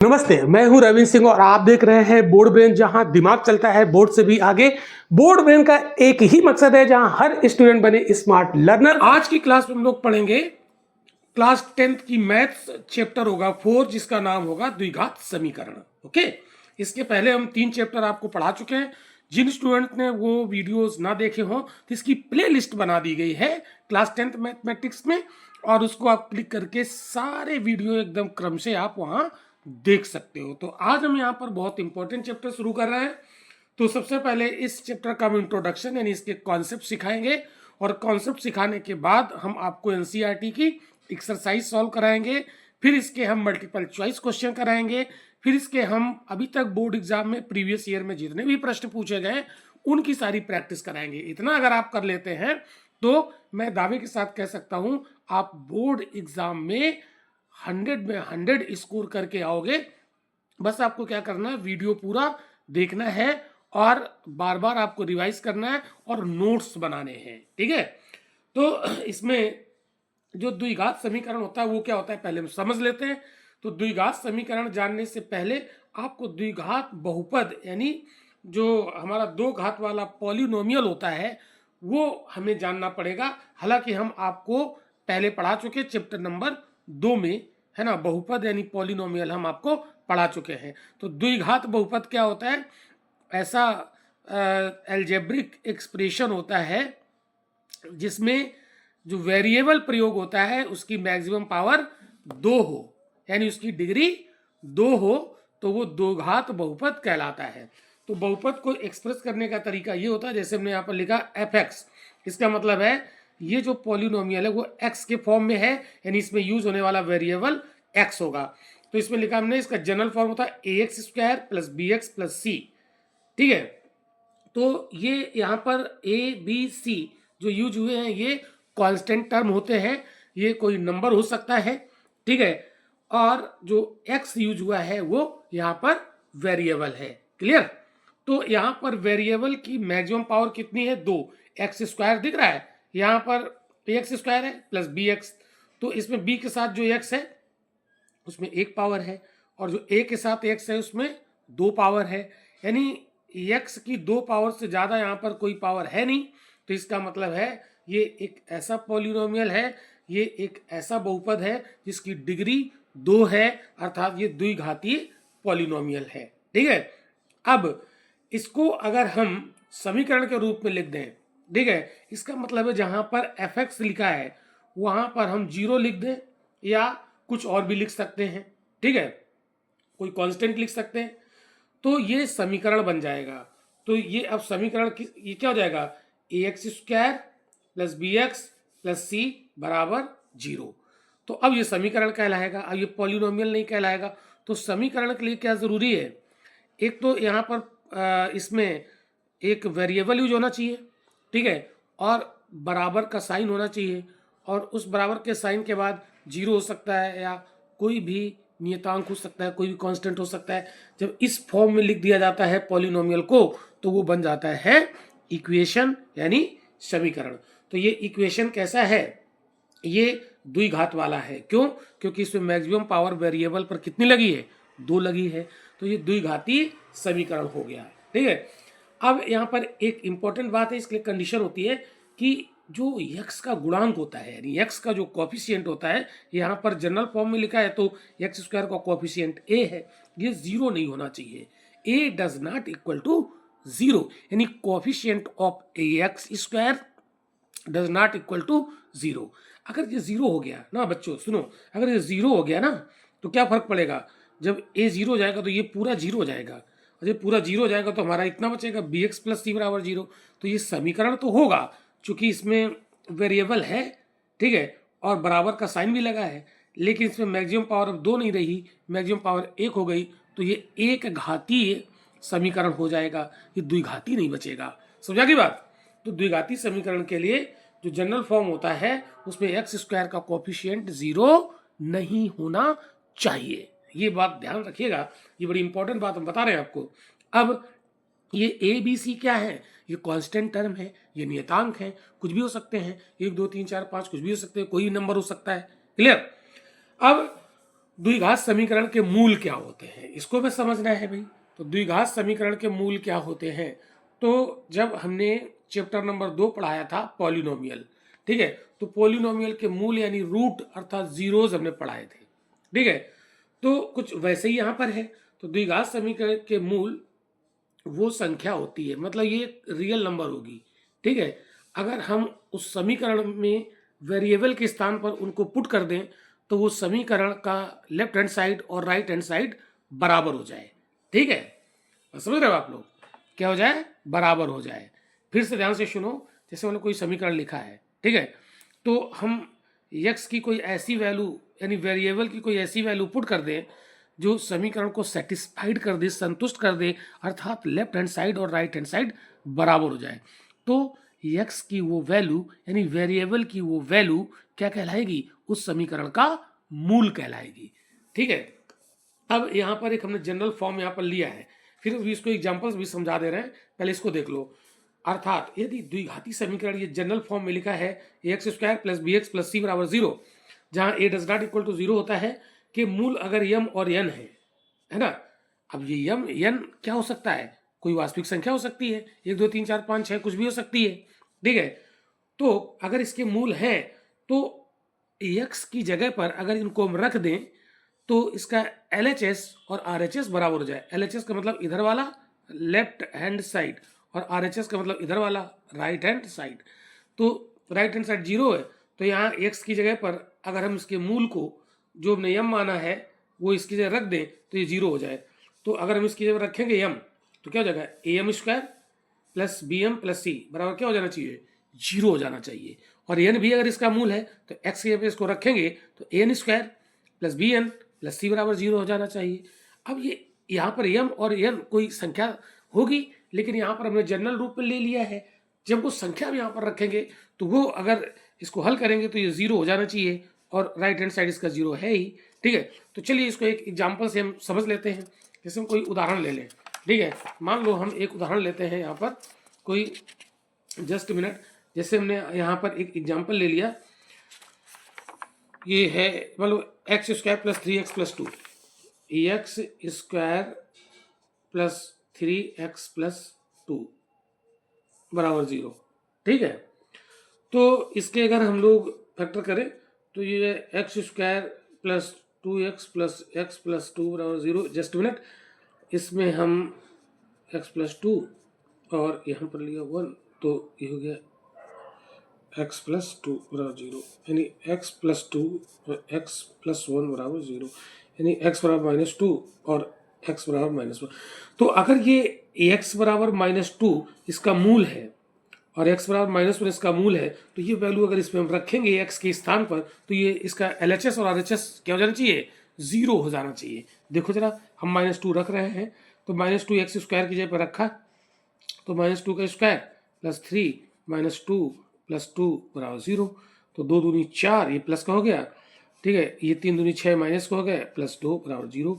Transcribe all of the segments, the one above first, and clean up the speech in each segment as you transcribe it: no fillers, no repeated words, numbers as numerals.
नमस्ते, मैं हूं रविंद्र सिंह और आप देख रहे हैं बोर्ड ब्रेन, जहां दिमाग चलता है बोर्ड से भी आगे। बोर्ड ब्रेन का एक ही मकसद है, जहां हर स्टूडेंट बने स्मार्ट लर्नर। आज की क्लास में हम लोग पढ़ेंगे क्लास 10th की मैथ्स चैप्टर होगा 4, जिसका नाम होगा द्विघात समीकरण। ओके, इसके पहले हम 3 चैप्टर आपको पढ़ा चुके हैं। जिन स्टूडेंट ने वो वीडियोस ना देखे हों तो इसकी प्ले लिस्ट बना दी गई है क्लास 10th मैथमेटिक्स में, और उसको आप क्लिक करके सारे वीडियो एकदम क्रम से आप वहां देख सकते हो। तो आज हम यहाँ पर बहुत इंपॉर्टेंट चैप्टर शुरू कर रहे हैं। तो सबसे पहले इस चैप्टर का हम इंट्रोडक्शन यानी इसके कॉन्सेप्ट सिखाएंगे, और कॉन्सेप्ट सिखाने के बाद हम आपको एनसीईआरटी की एक्सरसाइज सॉल्व कराएंगे। फिर इसके हम मल्टीपल चॉइस क्वेश्चन कराएंगे। फिर इसके हम अभी तक बोर्ड एग्जाम में प्रीवियस ईयर में जितने भी प्रश्न पूछे गए उनकी सारी प्रैक्टिस कराएंगे। इतना अगर आप कर लेते हैं तो मैं दावे के साथ कह सकता हूं आप बोर्ड एग्जाम में 100 में 100 स्कोर करके आओगे। बस आपको क्या करना है, वीडियो पूरा देखना है और बार बार आपको रिवाइज करना है और नोट्स बनाने हैं। ठीक है, तो इसमें जो द्विघात समीकरण होता है वो क्या होता है पहले हम समझ लेते हैं। तो द्विघात समीकरण जानने से पहले आपको द्विघात बहुपद यानी जो हमारा दो घात वाला पॉलिनोमियल होता है वो हमें जानना पड़ेगा। हालांकि हम आपको पहले पढ़ा चुके चैप्टर नंबर 2 में, है ना, बहुपद यानी पॉलिनोमियल हम आपको पढ़ा चुके हैं। तो द्विघात बहुपद क्या होता है? ऐसा एल्जेब्रिक एक्सप्रेशन होता है जिसमें जो वेरिएबल प्रयोग होता है उसकी मैक्सिमम पावर 2 हो, यानी उसकी डिग्री 2 हो, तो वो द्विघात बहुपद कहलाता है। तो बहुपद को एक्सप्रेस करने का तरीका ये होता है, जैसे हमने यहाँ पर लिखा f(x), इसका मतलब है ये जो पॉलिनोमियल है वो x के फॉर्म में है, यानी इसमें यूज होने वाला वेरिएबल x होगा। तो इसमें लिखा हमने, इसका जनरल फॉर्म होता है ax² + bx + c। ठीक है, तो ये यहाँ पर a b c जो यूज हुए हैं ये कांस्टेंट टर्म होते हैं, ये कोई नंबर हो सकता है। ठीक है, और जो x यूज हुआ है वो यहाँ पर वेरिएबल है। क्लियर? तो यहाँ पर वेरिएबल की मैक्सिमम पावर कितनी है? 2। x² दिख रहा है, यहाँ पर ax² है + bx, तो इसमें b के साथ जो x है उसमें 1 पावर है, और जो a के साथ x है उसमें 2 पावर है, यानी x की 2 पावर से ज़्यादा यहाँ पर कोई पावर है नहीं। तो इसका मतलब है ये एक ऐसा पॉलिनोमियल है, ये एक ऐसा बहुपद है जिसकी डिग्री 2 है, अर्थात ये द्विघातीय पॉलिनोमियल है। ठीक है, अब इसको अगर हम समीकरण के रूप में लिख दें, ठीक है, इसका मतलब है जहां पर f(x) लिखा है वहां पर हम 0 लिख दें, या कुछ और भी लिख सकते हैं। ठीक है, कोई कांस्टेंट लिख सकते हैं, तो ये समीकरण बन जाएगा। तो ये अब समीकरण ये क्या हो जाएगा? ax² + bx + c = 0। तो अब ये समीकरण कहलाएगा, अब ये पॉलिनोमियल नहीं कहलाएगा। तो समीकरण के लिए क्या जरूरी है? एक तो यहाँ पर इसमें एक वेरिएबल यूज होना चाहिए, ठीक है, और बराबर का साइन होना चाहिए, और उस बराबर के साइन के बाद 0 हो सकता है या कोई भी नियतांक हो सकता है, कोई भी कांस्टेंट हो सकता है। जब इस फॉर्म में लिख दिया जाता है पॉलिनोमियल को तो वो बन जाता है इक्वेशन यानी समीकरण। तो ये इक्वेशन कैसा है? ये द्विघात वाला है। क्यों? क्योंकि इसमें मैक्सिमम पावर वेरिएबल पर कितनी लगी है? 2 लगी है। तो ये द्विघातीय समीकरण हो गया। ठीक है, अब यहाँ पर एक इंपॉर्टेंट बात है, इसके लिए कंडीशन होती है कि जो x का गुणांक होता है यानी x का जो कोफिशिएंट होता है, यहाँ पर जनरल फॉर्म में लिखा है तो x² का कोफिशिएंट a है, ये 0 नहीं होना चाहिए। a does not equal to 0, यानी coefficient of ax² does not equal to 0। अगर ये 0 हो गया ना बच्चों, सुनो, अगर ये 0 हो गया ना तो क्या फर्क पड़ेगा? जब a 0 हो जाएगा तो ये पूरा 0 हो जाएगा, और जब पूरा 0 हो जाएगा तो हमारा इतना बचेगा bx + c = 0। तो ये समीकरण तो होगा चूंकि इसमें वेरिएबल है, ठीक है, और बराबर का साइन भी लगा है, लेकिन इसमें मैक्सिमम पावर अब 2 नहीं रही, मैक्सिमम पावर 1 हो गई, तो ये एक घातीय समीकरण हो जाएगा, ये द्विघाती नहीं बचेगा। समझा की बात? तो द्विघाती समीकरण के लिए जो जनरल फॉर्म होता है उसमें x² का कोफिशिएंट 0 नहीं होना चाहिए। ये बात ध्यान रखिएगा, ये बड़ी इंपॉर्टेंट बात हम बता रहे हैं आपको। अब ये a b c क्या है? ये कांस्टेंट टर्म है, ये नियतांक है, कुछ भी हो सकते हैं, 1 2 3 4 5 कुछ भी हो सकते हैं, कोई नंबर हो सकता है। क्लियर? अब द्विघात समीकरण के मूल क्या होते हैं, इसको भी समझना है भाई। तो द्विघात समीकरण के मूल क्या होते हैं, तो जब हमने चैप्टर नंबर 2 पढ़ाया था पॉलिनोमियल, ठीक है, तो पॉलिनोमियल के मूल यानी रूट अर्थात जीरोज हमने पढ़ाए थे, ठीक है। तो कुछ वैसे ही यहाँ पर है। तो द्विघात समीकरण के मूल वो संख्या होती है, मतलब ये रियल नंबर होगी, ठीक है। अगर हम उस समीकरण में वेरिएबल के स्थान पर उनको पुट कर दें तो वो समीकरण का लेफ्ट हैंड साइड और राइट हैंड साइड बराबर हो जाए, ठीक है। समझ रहे हो आप लोग, क्या हो जाए, बराबर हो जाए। फिर से ध्यान से सुनो, जैसे मैंने कोई समीकरण लिखा है, ठीक है, तो हम यक्स की कोई ऐसी वैल्यू यानी वेरिएबल की कोई ऐसी वैल्यू पुट कर दें जो समीकरण को सेटिस्फाइड कर दे, संतुष्ट कर दे, अर्थात लेफ्ट हैंड साइड और राइट हैंड साइड बराबर हो जाए, तो यक्स की वो वैल्यू यानी वेरिएबल की वो वैल्यू क्या कहलाएगी, उस समीकरण का मूल कहलाएगी, ठीक है। अब यहाँ पर एक हमने जनरल फॉर्म यहाँ पर लिया है, फिर भी इसको एग्जांपल्स भी समझा दे रहे हैं, पहले इसको देख लो। अर्थात यदि द्विघाती समीकरण ये जनरल फॉर्म में लिखा है x square plus b x plus c बराबर 0, जहाँ a does not equal to 0 होता है कि मूल अगर यम और एन है ना। अब ये यम एन क्या हो सकता है, कोई वास्तविक संख्या हो सकती है, 1 2 3 4 5 6 कुछ भी हो सकती है, ठीक है। तो अगर इसके मूल हैं तो एक्स की जगह पर अगर इनको हम रख दें तो इसका LHS और RHS बराबर हो जाए। LHS का मतलब इधर वाला लेफ्ट हैंड साइड और RHS का मतलब इधर वाला राइट हैंड साइड। तो राइट हैंड साइड 0 है, तो यहाँ x की जगह पर अगर हम इसके मूल को जो हमने यम माना है वो इसकी जगह रख दें तो ये 0 हो जाए। तो अगर हम इसकी जगह रखेंगे यम तो क्या हो जाएगा, AM square plus BM plus C बराबर क्या हो जाना चाहिए, 0 हो जाना चाहिए। और एन भी अगर इसका मूल है तो x की जगह इसको रखेंगे तो AN square plus BN plus C बराबर 0 हो जाना चाहिए। अब ये यहाँ पर यम और एन कोई संख्या होगी, लेकिन यहाँ पर हमने जनरल रूप में ले लिया है। जब वो संख्या भी यहाँ पर रखेंगे तो वो अगर इसको हल करेंगे तो ये 0 हो जाना चाहिए और राइट हैंड साइड इसका 0 है ही, ठीक है। तो चलिए इसको एक एग्जाम्पल से हम समझ लेते हैं। जैसे हम कोई उदाहरण ले लें, ठीक है, मान लो हम एक उदाहरण लेते हैं यहाँ पर कोई, जस्ट मिनट, जैसे हमने यहाँ पर एक एग्जाम्पल ले लिया, ये है मतलब x square plus 3x plus 2, x square plus 3x plus 2 बराबर 0, ठीक है। तो इसके अगर हम लोग फैक्टर करें तो ये x square plus 2x plus x plus 2 बराबर 0, जस्ट मिनट, इसमें हम x प्लस 2 और यहाँ पर लिया 1, तो ये हो गया x प्लस 2 बराबर 0, यानी x प्लस 2 और x प्लस 1 बराबर 0, यानी x बराबर -2 और x बराबर -1। तो अगर ये x बराबर -2 इसका मूल है और x बराबर -1 इसका मूल है, तो ये वैल्यू अगर इसमें हम रखेंगे x के स्थान पर तो ये इसका LHS और RHS क्या हो जाना चाहिए, 0 हो जाना चाहिए। देखो जरा, हम -2 रख रहे हैं तो -2 एक्स स्क्वायर की जगह पर रखा तो -2 का स्क्वायर प्लस 3 -2 प्लस 2 बराबर 0, तो 2 दूनी 4, ये प्लस का हो गया, ठीक है, ये 3 दूनी 6 माइनस का हो गया प्लस 2 बराबर 0,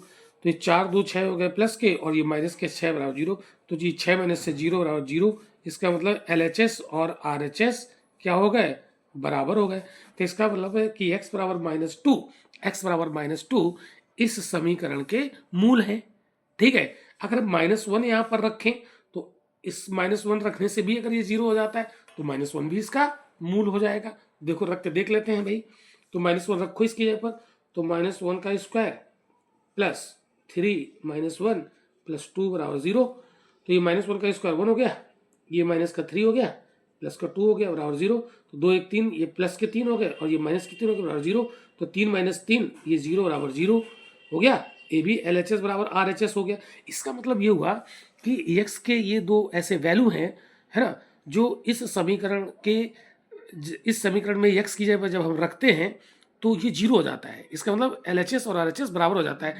तो ये 4 2 6 हो गए प्लस के और ये माइनस के 6 बराबर 0, तो जी 6 माइनस से 0 बराबर 0, इसका मतलब LHS और RHS क्या हो गए, बराबर हो गए। तो इसका मतलब है कि x बराबर -2, x बराबर -2 इस समीकरण के मूल है, ठीक है। अगर -1 यहाँ पर रखें तो इस -1 रखने से भी अगर ये 0 हो जाता है तो -1 भी इसका मूल हो जाएगा। देखो रख के देख लेते हैं भाई, तो -1 रखो इसकी जगह पर, तो -1 का स्क्वायर प्लस 3 -1 प्लस 2 बराबर 0, तो ये -1 का स्क्वायर 1 हो गया, ये माइनस का 3 हो गया, प्लस का 2 हो गया बराबर 0, तो 2 1 3, ये प्लस के 3 हो गए और ये माइनस के 3 हो गए बराबर 0, तो 3 - 3 ये 0 बराबर 0 हो गया। ये भी LHS बराबर RHS हो गया। इसका मतलब ये हुआ कि x के ये दो ऐसे वैल्यू हैं, है ना, जो इस समीकरण में x की जगह पर जब हम रखते हैं तो ये 0 हो जाता है। इसका मतलब LHS और RHS बराबर हो जाता है।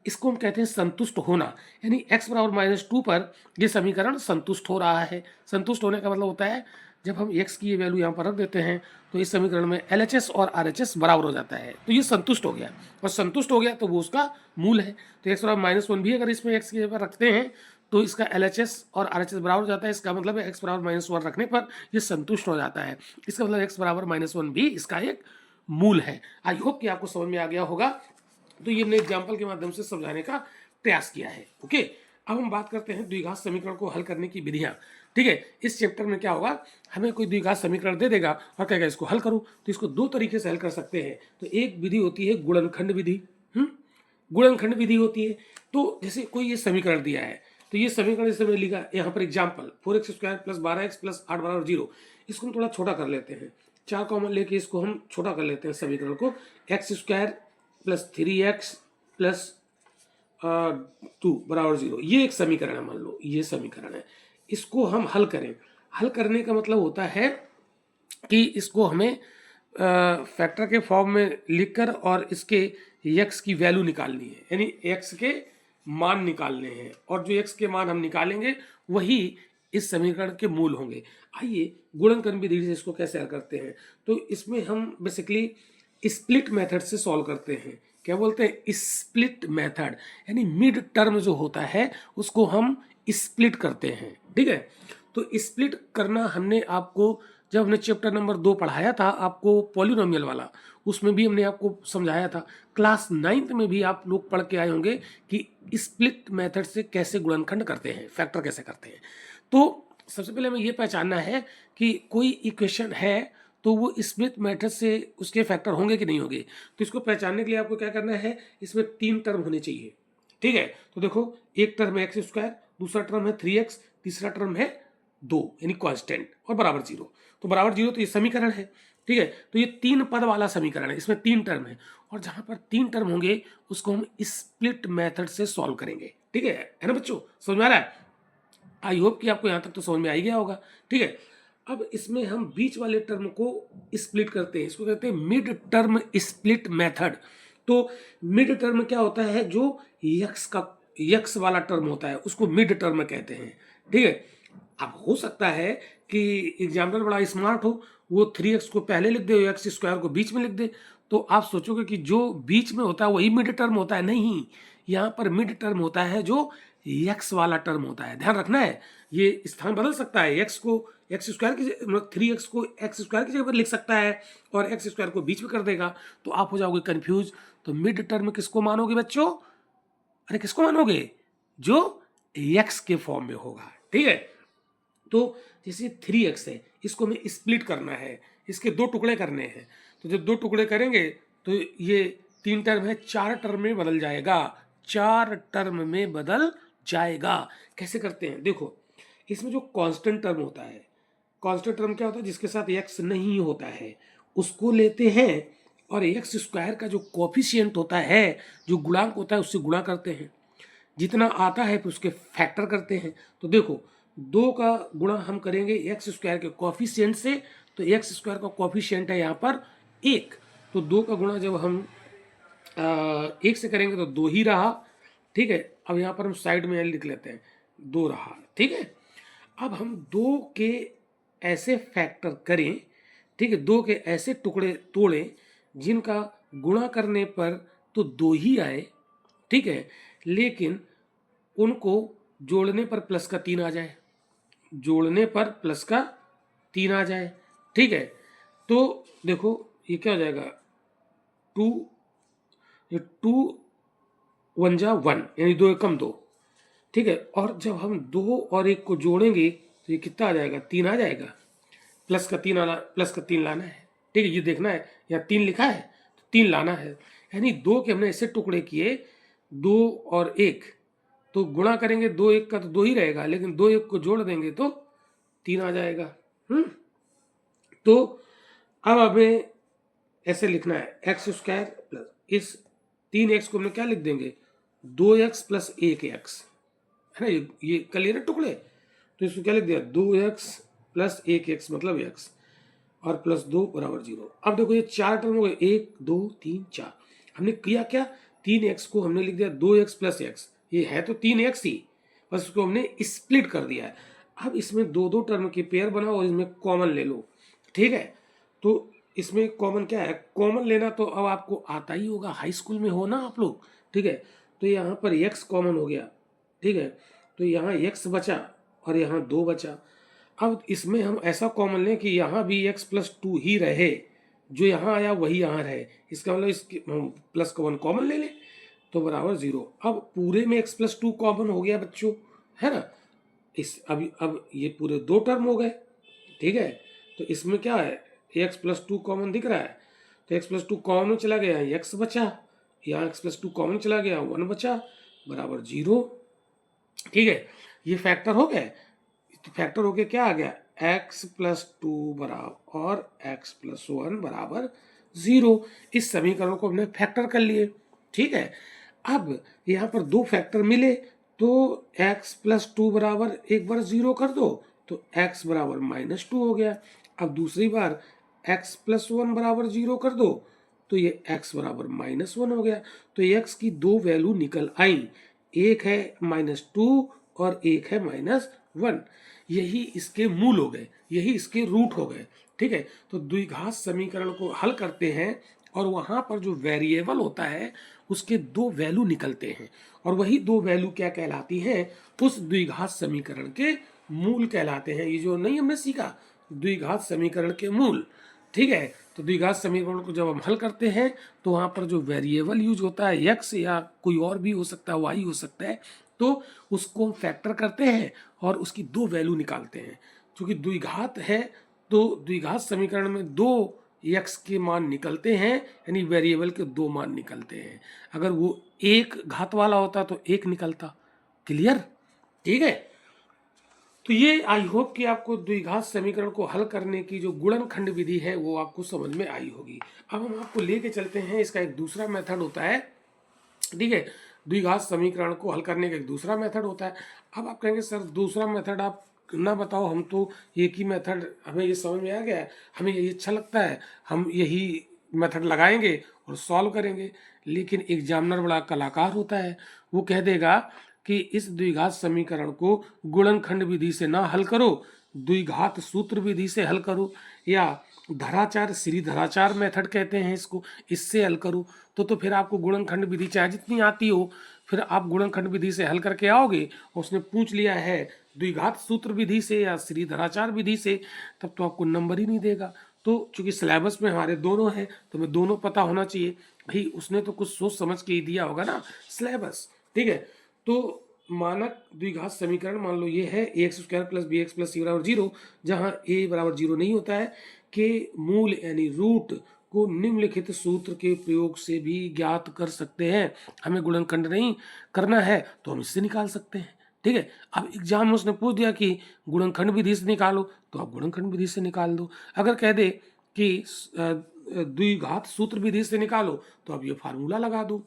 इसको हम कहते हैं संतुष्ट होना, यानी x बराबर -2 पर ये समीकरण संतुष्ट हो रहा है। संतुष्ट होने का मतलब होता है जब हम x की ये वैल्यू यहाँ पर रख देते हैं तो इस समीकरण में LHS और RHS बराबर हो जाता है, तो ये संतुष्ट हो गया, और संतुष्ट हो गया तो वो उसका मूल है। तो x बराबर -1 भी अगर इसमें x की जगह पर रखते हैं तो इसका LHS और RHS बराबर हो जाता है। इसका मतलब है x बराबर -1 रखने पर ये संतुष्ट हो जाता है। इसका मतलब x बराबर -1 भी इसका एक मूल है। आई होप कि आपको समझ में आ गया होगा। तो ये हमने एग्जाम्पल के माध्यम से समझाने का प्रयास किया है। ओके, अब हम बात करते हैं द्विघात समीकरण को हल करने की विधियां। ठीक है, इस चैप्टर में क्या होगा, हमें कोई द्विघात समीकरण दे देगा और कहेगा इसको हल करो, तो इसको दो तरीके से हल कर सकते हैं। तो एक विधि होती है गुणनखंड विधि, गुणनखंड विधि होती है। तो जैसे कोई ये समीकरण दिया है, तो ये समीकरण जैसे मैंने लिखा यहाँ पर एग्जाम्पल 4x² + 12x + 8 = 0, इसको हम थोड़ा छोटा कर लेते हैं, 4 कॉमन लेके इसको हम छोटा कर लेते हैं समीकरण को, x² + 3x + 2 = 0। ये एक समीकरण है, मान लो ये समीकरण है, इसको हम हल करें। हल करने का मतलब होता है कि इसको हमें फैक्टर के फॉर्म में लिखकर और इसके x की वैल्यू निकालनी है, यानी x के मान निकालने हैं, और जो x के मान हम निकालेंगे वही इस समीकरण के मूल होंगे। आइए गुणनखंड विधि से इसको कैसे हल करते हैं। तो इसमें हम बेसिकली स्प्लिट मेथड से सॉल्व करते हैं। क्या बोलते हैं, स्प्लिट मेथड, यानी मिड टर्म जो होता है उसको हम स्प्लिट करते हैं। ठीक है, तो स्प्लिट करना हमने आपको जब हमने चैप्टर नंबर 2 पढ़ाया था आपको पॉलिनोमियल वाला, उसमें भी हमने आपको समझाया था। क्लास 9th में भी आप लोग पढ़ के आए होंगे कि स्प्लिट मेथड से कैसे गुणनखंड करते हैं, फैक्टर कैसे करते हैं। तो सबसे पहले हमें ये पहचानना है कि कोई इक्वेशन है तो वो स्प्लिट मेथड से उसके फैक्टर होंगे कि नहीं होंगे। तो इसको पहचानने के लिए आपको क्या करना है, इसमें 3 टर्म होने चाहिए। ठीक है, तो देखो एक टर्म है x², दूसरा टर्म है 3x, तीसरा टर्म है 2 यानी कांस्टेंट, और बराबर 0। तो बराबर 0 तो ये समीकरण है। ठीक है, तो ये 3 पद वाला समीकरण है, इसमें 3 टर्म है, और जहां पर 3 टर्म होंगे उसको हम स्प्लिट मेथड से सॉल्व करेंगे। ठीक है ना बच्चों, समझ में आ रहा है? आई होप कि आपको यहां तक तो समझ में आ ही गया होगा। ठीक है, अब इसमें हम बीच वाले टर्म को स्प्लिट करते हैं, इसको कहते हैं मिड टर्म स्प्लिट मेथड। तो मिड टर्म क्या होता है, जो यक्स वाला टर्म होता है उसको मिड टर्म कहते हैं। ठीक है, अब हो सकता है कि एग्जाम्पल बड़ा स्मार्ट हो, वो 3x को पहले लिख दे, x² को बीच में लिख दे, तो आप सोचोगे कि जो बीच में होता है वही मिड टर्म होता है। नहीं, यहाँ पर मिड टर्म होता है जो x वाला टर्म होता है, ध्यान रखना है। ये स्थान बदल सकता है, x को x² की 3x को x² की जगह पर लिख सकता है और x² को बीच में कर देगा, तो आप हो जाओगे कंफ्यूज। तो मिड टर्म किसको मानोगे बच्चों, अरे किसको मानोगे, जो x के फॉर्म में होगा। ठीक है, तो जैसे 3x है, इसको हमें स्प्लिट करना है, इसके 2 टुकड़े करने हैं। तो जब 2 टुकड़े करेंगे तो ये 3 टर्म है 4 टर्म में बदल जाएगा, 4 टर्म में बदल जाएगा। कैसे करते हैं, देखो इसमें जो कांस्टेंट टर्म होता है, कांस्टेंट टर्म क्या होता है, जिसके साथ x नहीं होता है उसको लेते हैं, और x² का जो कोफिशिएंट होता है, जो गुणांक होता है, उससे गुणा करते हैं, जितना आता है फिर उसके फैक्टर करते हैं। तो देखो 2 का गुणा हम करेंगे x² के कोफिशिएंट से, तो x² का कोफिशिएंट है यहाँ पर 1, तो 2 का गुणा जब हम 1 से करेंगे तो 2 ही रहा। ठीक है, अब यहाँ पर हम साइड में लिख लेते हैं 2 रहा। ठीक है, अब हम 2 के ऐसे फैक्टर करें, ठीक है, 2 के ऐसे टुकड़े तोड़ें जिनका गुणा करने पर तो 2 ही आए। ठीक है, लेकिन उनको जोड़ने पर प्लस का 3 आ जाए, जोड़ने पर प्लस का 3 आ जाए। ठीक है, तो देखो ये क्या हो जाएगा, 2 1 जा 1 यानी 2 एकम 2। ठीक है, और जब हम 2 और 1 को जोड़ेंगे तो ये कितना आ जाएगा, 3 आ जाएगा, प्लस का 3 लाना है। ठीक है, ये देखना है, यहाँ 3 लिखा है तो 3 लाना है, यानी 2 के हमने ऐसे टुकड़े किए, 2 और 1, तो गुणा करेंगे 2 1 का तो 2 ही रहेगा, लेकिन 2 1 को जोड़ देंगे तो 3 आ जाएगा। तो अब हमें ऐसे लिखना है x² प्लस इस 3x को हमने क्या लिख देंगे, 2x + 1x, है ना, ये कर लिए ना टुकड़े, तो इसको क्या लिख दिया, 2x + 1x मतलब x, और +2 = 0। अब देखो ये 4 टर्म हो गए, 1 2 3 4, हमने किया क्या, 3x को हमने लिख दिया 2x + x, ये है तो 3x ही, बस उसको हमने स्प्लिट कर दिया है। अब इसमें 2 टर्म की पेयर बनाओ और इसमें कॉमन ले लो। ठीक है, तो इसमें कॉमन क्या है, कॉमन लेना तो अब आपको आता ही होगा, हाई स्कूल में हो ना आप लोग। ठीक है, तो यहाँ पर x कॉमन हो गया। ठीक है, तो यहाँ x बचा और यहाँ 2 बचा। अब इसमें हम ऐसा कॉमन लें कि यहाँ भी x + 2 ही रहे, जो यहाँ आया वही यहाँ रहे, इसका मतलब इसके हम प्लस का 1 कॉमन ले लें। तो बराबर 0। अब पूरे में x+2 कॉमन हो गया बच्चों, है ना। अब ये पूरे 2 टर्म हो गए, ठीक है। तो इसमें क्या है, x+2 कॉमन दिख रहा है, तो x+2 कॉमन चला गया, x बचा, यहाँ x+2 कॉमन चला गया, 1 बचा, बराबर 0। ठीक है, ये फैक्टर हो गए। तो फैक्टर होके क्या आ गया, x+2 बराबर और x+1 बराबर 0। इस समीकरण को हमने फैक्टर कर लिए, ठीक है। अब यहाँ पर 2 फैक्टर मिले, तो x+2 बराबर एक बार 0 कर दो तो x बराबर -2 हो गया। अब दूसरी बार x+1 बराबर 0 कर दो तो ये x बराबर -1 हो गया। तो x की 2 वैल्यू निकल आई, एक है -2 और एक है -1। यही इसके मूल हो गए, यही इसके रूट हो गए, ठीक है। तो द्विघात समीकरण को हल करते हैं और वहाँ पर जो वेरिएबल होता है उसके 2 वैल्यू निकलते हैं, और वही 2 वैल्यू क्या कहलाती हैं, उस द्विघात समीकरण के मूल कहलाते हैं। ये जो नहीं हमने सीखा, द्विघात समीकरण के मूल, ठीक है। तो द्विघात समीकरण को जब हम हल करते हैं तो वहाँ पर जो वेरिएबल यूज होता है x या कोई और भी हो सकता है, y हो सकता है, तो उसको हम फैक्टर करते हैं और उसकी 2 वैल्यू निकालते हैं। क्योंकि द्विघात है तो द्विघात समीकरण में 2 x के मान निकलते हैं, यानी वेरिएबल के 2 मान निकलते हैं। अगर वो एक घात वाला होता तो 1 निकलता। क्लियर, ठीक है। तो ये आई होप कि आपको द्विघात समीकरण को हल करने की जो गुणनखंड विधि है वो आपको समझ में आई होगी। अब हम आपको लेके चलते हैं, इसका एक दूसरा मेथड होता है, ठीक है। द्विघात समीकरण को हल करने का एक दूसरा मेथड होता है। अब आप कहेंगे सर दूसरा मेथड आप ना बताओ, हम तो एक ही मेथड, हमें ये समझ में आ गया है, हमें यही अच्छा लगता है, हम यही मेथड लगाएंगे और सॉल्व करेंगे। लेकिन एग्जामिनर बड़ा कलाकार होता है, वो कह देगा कि इस द्विघात समीकरण को गुणनखंड विधि से ना हल करो, द्विघात सूत्र विधि से हल करो, या धराचार, श्री धराचार मेथड कहते हैं इसको, इससे हल करो। तो फिर आपको गुणनखंड विधि चाहे जितनी आती हो, फिर आप गुणनखंड विधि से हल करके आओगे और उसने पूछ लिया है द्विघात सूत्र विधि से या श्री धराचार विधि से, तब तो आपको नंबर ही नहीं देगा। तो चूंकि सिलेबस में हमारे दोनों हैं तो हमें दोनों पता होना चाहिए। भाई उसने तो कुछ सोच समझ के ही दिया होगा ना सिलेबस, ठीक है। तो मानक द्विघात समीकरण मान लो ये है ax² + bx + c बराबर 0, जहाँ a बराबर 0 नहीं होता है, के मूल यानी रूट को निम्नलिखित सूत्र के प्रयोग से भी ज्ञात कर सकते हैं। हमें गुणनखंड नहीं करना है तो हम इससे निकाल सकते हैं, ठीक है। अब एग्जाम में उसने पूछ दिया कि गुणनखंड विधि से निकालो, तो आप गुणनखंड विधि से निकाल दो। अगर कह दे कि द्विघात सूत्र विधि से निकालो, तो आप ये फार्मूला लगा दो।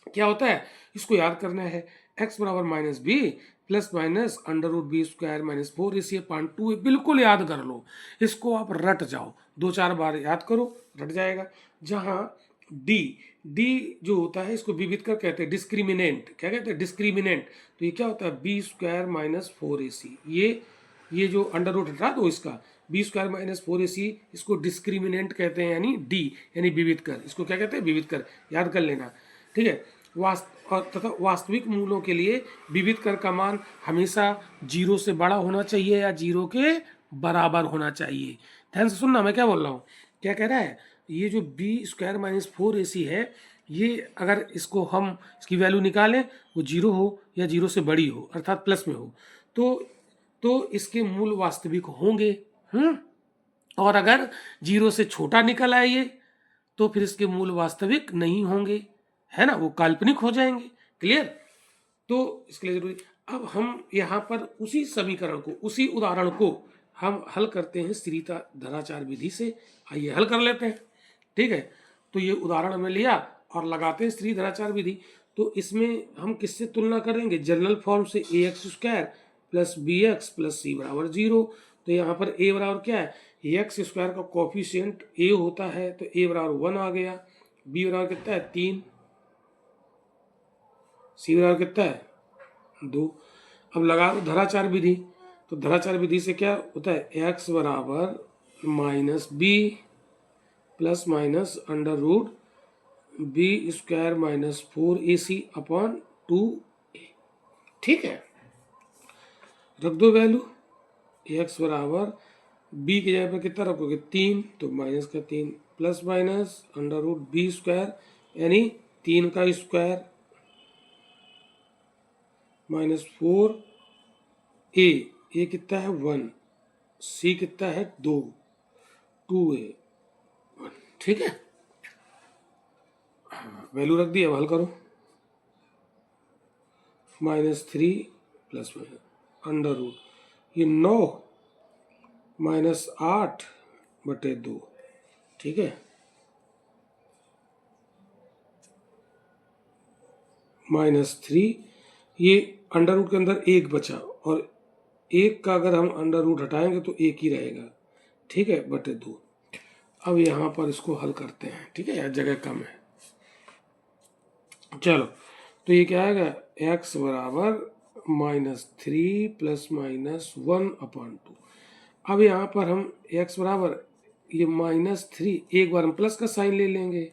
क्या होता है, इसको याद करना है, x बराबर -b plus minus √b² - 4ac/2। बिल्कुल याद कर लो, इसको आप रट जाओ, 2-4 बार याद करो, रट जाएगा। जहाँ d जो होता है इसको विविधकर कहते हैं, डिस्क्रिमिनेंट। क्या कहते हैं, डिस्क्रिमिनेंट। तो ये क्या होता है, b² - 4ac। ये जो अंडर रूट हटा दो इसका, b² - 4ac, इसको डिस्क्रिमिनेंट कहते हैं, यानी d यानी विविधकर। इसको क्या कहते हैं, विविधकर, याद कर लेना, ठीक है। तथा वास्तविक मूलों के लिए विविधकर का मान हमेशा 0 से बड़ा होना चाहिए या 0 के बराबर होना चाहिए। ध्यान से सुनना मैं क्या बोल रहा हूँ, क्या कह रहा है, ये जो b² - 4ac है, ये अगर इसको हम इसकी वैल्यू निकालें, वो 0 हो या 0 से बड़ी हो, अर्थात प्लस में हो, तो इसके मूल वास्तविक होंगे। और अगर 0 से छोटा निकल आए ये, तो फिर इसके मूल वास्तविक नहीं होंगे, है ना, वो काल्पनिक हो जाएंगे। क्लियर, तो इसके लिए जरूरी। अब हम यहाँ पर उसी समीकरण को, उसी उदाहरण को हम हल करते हैं श्री धराचार विधि से। आइए हल कर लेते हैं, ठीक है। तो ये उदाहरण हमें लिया और लगाते हैं श्री धराचार विधि। तो इसमें हम किससे तुलना करेंगे, जनरल फॉर्म से ax² + bx + c बराबर 0। तो यहाँ पर a बराबर क्या है, x² का कोफिशिएंट a होता है, तो a बराबर 1 आ गया, b बराबर कितना है 3, c बराबर कितना है 2। अब लगा दो धराचार विधि, तो धराचार विधि से क्या होता है, x बराबर -b plus minus √b² - 4ac/2a, ठीक है। रख दो वैल्यू, x बराबर b की जगह पर कितना रखोगे 3, तो माइनस का 3 प्लस माइनस √b² यानी 3 का स्क्वायर -4a कितना है 1, c कितना है 2a 1। ठीक है, वैल्यू रख दी, अब हल करो। -3 प्लस अंडर रूट, ये 9 -8/2। ठीक है, -3, ये अंडर रूट के अंदर 1 बचा, और 1 का अगर हम अंडर रूट हटाएंगे तो 1 ही रहेगा। ठीक है, /2। अब यहाँ पर इसको हल करते हैं। ठीक है, यार जगह कम है। चलो, तो ये क्या आएगा, x बराबर -3 + -1/2। अब यहाँ पर हम x बराबर ये -3, एक बार हम प्लस का साइन ले लेंगे।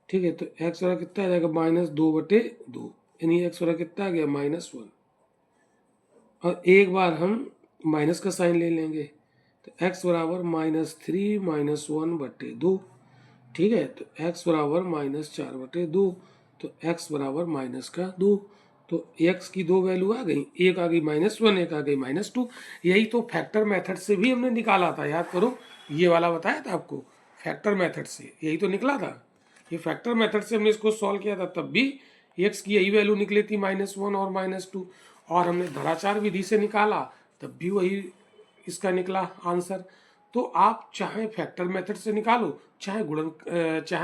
ठीक है, तो x बराबर कितना आ जाएगा -2/2, यानी x बराबर कितना आ गया -1। और एक बार हम माइनस का साइन ले लेंगे, तो x बराबर -3 - 1/2। ठीक है, तो x बराबर -4/2, तो x बराबर -2। तो x की दो वैल्यू आ गई, एक आ गई -1, एक आ गई -2। यही तो फैक्टर मेथड से भी हमने निकाला था, याद करो, ये वाला बताया था आपको, फैक्टर मेथड से यही तो निकला था। ये फैक्टर मेथड से हमने इसको सॉल्व किया था, तब भी x की यही वैल्यू निकली थी -1 और -2। और हमने धराचार विधि से निकाला, तब भी वही इसका निकला आंसर। तो आप चाहे फैक्टर मेथड से निकालो, चाहे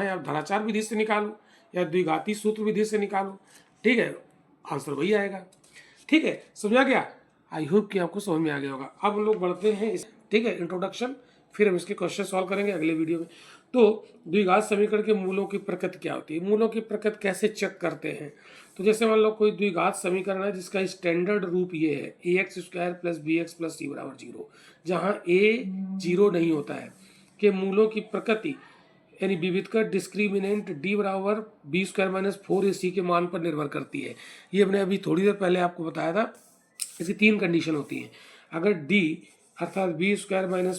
आप धराचार विधि से निकालो, या द्विघाती सूत्र विधि से निकालो, ठीक है, आंसर वही आएगा। ठीक है, समझा गया? आई होप कि आपको समझ में आ गया होगा। अब हम लोग बढ़ते हैं ठीक है, इंट्रोडक्शन, फिर हम इसके क्वेश्चन सॉल्व करेंगे अगले वीडियो में। तो द्विघात समीकरण के मूलों की प्रकृति क्या होती है, मूलों की प्रकृति कैसे चेक करते हैं? तो जैसे मान लो कोई द्विघात समीकरण है जिसका स्टैंडर्ड रूप ये है ax² + bx + c = 0, जहाँ a 0 नहीं होता है, के मूलों की प्रकृति यानी विविधकर डिस्क्रिमिनेंट d बराबर b² - 4ac के मान पर निर्भर करती है। ये हमने अभी थोड़ी देर पहले आपको बताया था। इसकी 3 कंडीशन होती हैं। अगर d अर्थात b² -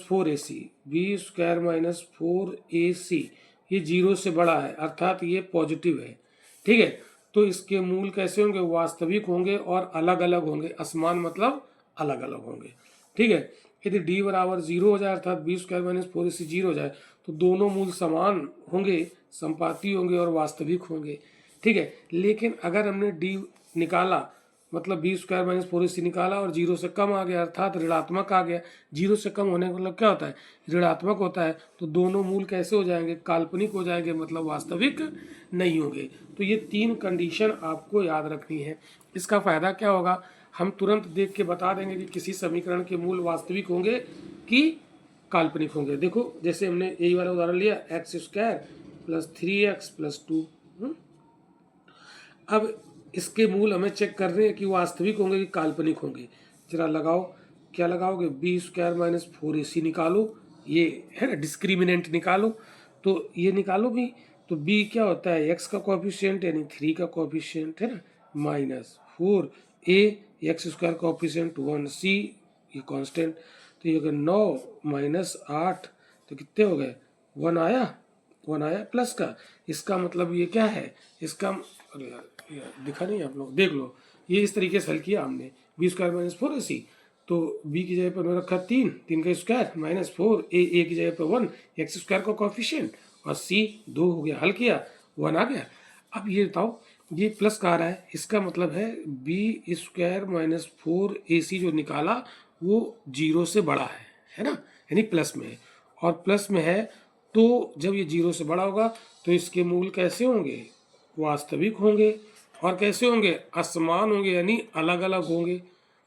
4ac, b² - 4ac ये 0 से बड़ा है, अर्थात ये पॉजिटिव है। ठीक है, तो इसके मूल कैसे होंगे, वास्तविक होंगे और अलग अलग होंगे। असमान मतलब अलग अलग होंगे। ठीक है, यदि d बराबर 0 हो जाए, अर्थात b² - 4ac 0 हो जाए, तो दोनों मूल समान होंगे, संपाती होंगे और वास्तविक होंगे। ठीक है, लेकिन अगर हमने d निकाला, मतलब b² - 4ac निकाला और 0 से कम आ गया, अर्थात ऋणात्मक आ गया। 0 से कम होने का मतलब क्या होता है, ऋणात्मक होता है। तो दोनों मूल कैसे हो जाएंगे, काल्पनिक हो जाएंगे, मतलब वास्तविक नहीं होंगे। तो ये 3 कंडीशन आपको याद रखनी है। इसका फायदा क्या होगा, हम तुरंत देख के बता देंगे कि किसी समीकरण के मूल वास्तविक होंगे कि काल्पनिक होंगे। देखो, जैसे हमने यही वाला उदाहरण लिया, x² + 3x + 2। अब इसके मूल हमें चेक कर रहे हैं कि वास्तविक होंगे कि काल्पनिक होंगे। जरा लगाओ, क्या लगाओगे, b² - 4ac निकालो, ये है ना, डिस्क्रिमिनेंट निकालो। तो ये निकालो भी, तो b क्या होता है, x का कोएफिशिएंट यानी 3 का कोएफिशिएंट है ना, -4a x² कोएफिशिएंट 1c ये कांस्टेंट। तो ये अगर 9 - 8 तो कितने हो गए, 1 आया प्लस का। इसका मतलब ये क्या है, इसका, अरे यार दिखा नहीं आप लोग, देख लो, ये इस तरीके से हल किया हमने, b² - 4ac। तो b की जगह पर मैं रखा 3 का स्क्वायर -4, a की जगह पर 1 x² का कोएफिशिएंट और c 2 हो गया, हल किया 1 आ गया। अब ये बताओ, ये प्लस का आ रहा है, इसका मतलब है b² - 4ac जो निकाला वो 0 से बड़ा है ना, यानी प्लस में है। और प्लस में है तो जब ये 0 से बड़ा होगा तो इसके मूल कैसे होंगे, वास्तविक होंगे। और कैसे होंगे, असमान होंगे, यानी अलग अलग होंगे।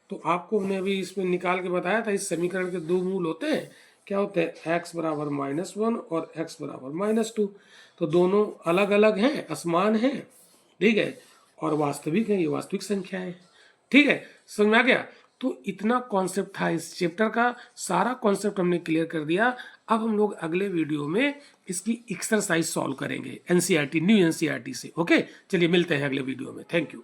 तो आपको हमने अभी इसमें निकाल के बताया था, इस समीकरण के 2 मूल होते हैं। क्या होते हैं, x बराबर -1 और x बराबर -2। तो दोनों अलग अलग हैं, असमान हैं, ठीक है, और वास्तविक है, ये वास्तविक संख्या है। ठीक है, समझ में आ गया? तो इतना कॉन्सेप्ट था इस चैप्टर का, सारा कॉन्सेप्ट हमने क्लियर कर दिया। अब हम लोग अगले वीडियो में इसकी एक्सरसाइज सॉल्व करेंगे एनसीईआरटी, न्यू एनसीईआरटी से। ओके, चलिए मिलते हैं अगले वीडियो में। Thank you.